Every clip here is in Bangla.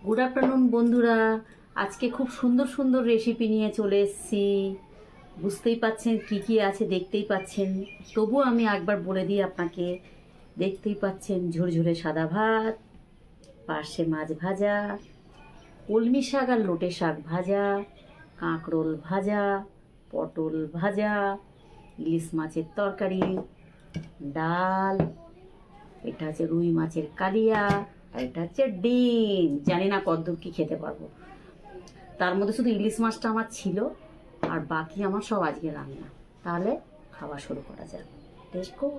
গুড আফটারনুন বন্ধুরা, আজকে খুব সুন্দর সুন্দর রেসিপি নিয়ে চলে এসেছি। বুঝতেই পাচ্ছেন কি কি আছে, দেখতেই পাচ্ছেন। তবুও আমি একবার বলে দিই আপনাকে। দেখতেই পাচ্ছেন ঝুরঝুরে সাদা ভাত, পার্শে মাছ ভাজা, কলমি শাক আর লোটে শাক ভাজা, কাঁকরোল ভাজা, পটল ভাজা, ইলিশ মাছের তরকারি, ডাল, এটা হচ্ছে রুই মাছের কালিয়া, আর এটা হচ্ছে ডিম। জানি না কতদূর কি খেতে পারবো। তার মধ্যে শুধু ইলিশ মাছটা আমার ছিল, আর বাকি আমার সব আজকে রান্না। তাহলে খাওয়া শুরু করা যাক। টেস্ট করব।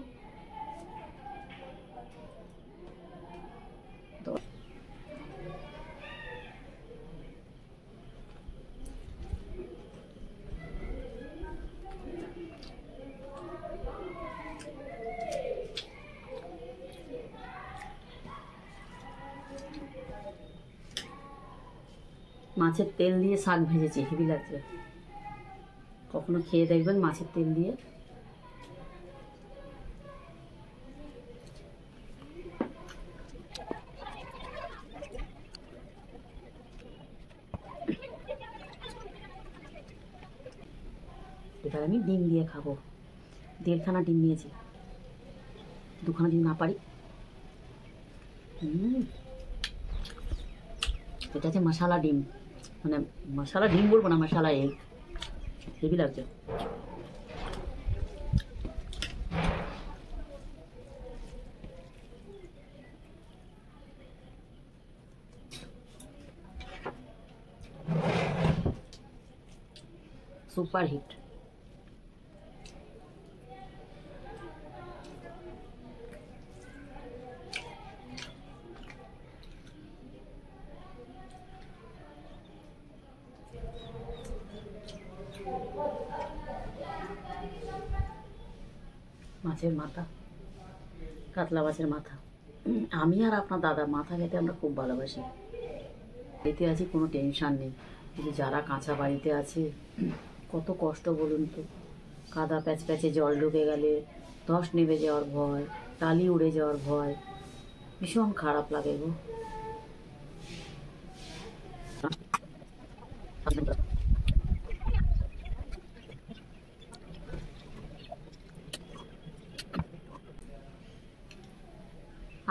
মাছের তেল দিয়ে শাক ভেজেছি, হেভি লাগছে। কখনো খেয়ে দেখবেন মাছের তেল দিয়ে। এবার আমি ডিম দিয়ে খাবো। 1.5খানা ডিম নিয়েছি, 2খানা ডিম না পারি। এটা হচ্ছে মশালা ডিম, মানে মশালা ডিম বলবো না, মশালা এগ। হেভি লাগছে। Super hit. মাছের মাথা, কাতলা মাছের মাথা। আমি আর আপনার দাদা মাথা খেতে আমরা খুব ভালোবাসি। বাড়িতে আছি, কোনো টেনশান নেই। কিন্তু যারা কাঁচা বাড়িতে আছে, কত কষ্ট বলুন তো। কাদা প্যাচ প্যাচে জল ঢুকে গেলে ধস নেমে যাওয়ার ভয়, টালি উড়ে যাওয়ার ভয়, ভীষণ খারাপ লাগে গো।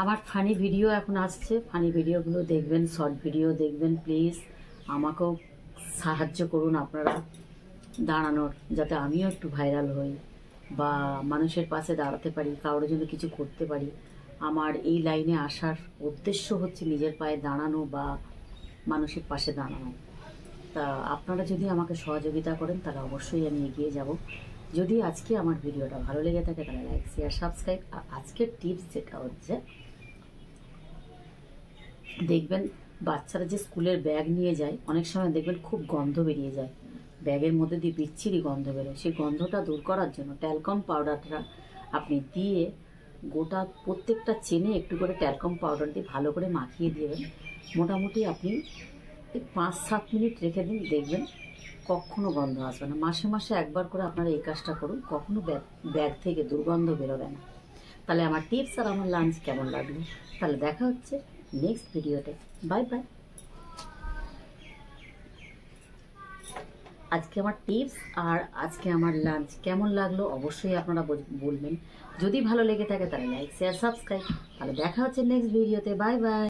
আমার ফানি ভিডিও এখন আসছে, ফানি ভিডিওগুলো দেখবেন, শর্ট ভিডিও দেখবেন প্লিজ। আমাকেও সাহায্য করুন আপনারা দাঁড়ানোর, যাতে আমিও একটু ভাইরাল হই বা মানুষের পাশে দাঁড়াতে পারি, কারোর জন্য কিছু করতে পারি। আমার এই লাইনে আসার উদ্দেশ্য হচ্ছে নিজের পায়ে দাঁড়ানো বা মানুষের পাশে দাঁড়ানো। তা আপনারা যদি আমাকে সহযোগিতা করেন তাহলে অবশ্যই আমি এগিয়ে যাব। যদি আজকে আমার ভিডিওটা ভালো লেগে থাকে তাহলে লাইক, শেয়ার, সাবস্ক্রাইব। আর আজকের টিপস যেটা হচ্ছে, দেখবেন বাচ্চারা যে স্কুলের ব্যাগ নিয়ে যায়, অনেক সময় দেখবেন খুব গন্ধ বেরিয়ে যায়, ব্যাগের মধ্যে দিয়ে বিচ্ছিরি গন্ধ বেরোয়। সেই গন্ধটা দূর করার জন্য ট্যালকম পাউডারটা আপনি দিয়ে গোটা প্রত্যেকটা চেনে একটু করে ট্যালকম পাউডার দিয়ে ভালো করে মাখিয়ে দিবেন। মোটামুটি আপনি 5-7 মিনিট রেখে দিন, দেখবেন কখনো গন্ধ আসবে না। মাসে মাসে একবার করে আপনারা এই কাজটা করুন, কখনো ব্যাগ থেকে দুর্গন্ধ বেরোবে না। তাহলে আমার টিপস আর আমার লাঞ্চ কেমন লাগলো, তাহলে দেখা হচ্ছে নেক্সট ভিডিওতে। Bye bye. আজকে আমার টিপস আর আজকে আমার লাঞ্চ কেমন লাগলো অবশ্যই আপনারা বলবেন। যদি ভালো লেগে থাকে তাহলে লাইক, শেয়ার, সাবস্ক্রাইব। তাহলে দেখা হচ্ছে নেক্সট ভিডিওতে। Bye bye.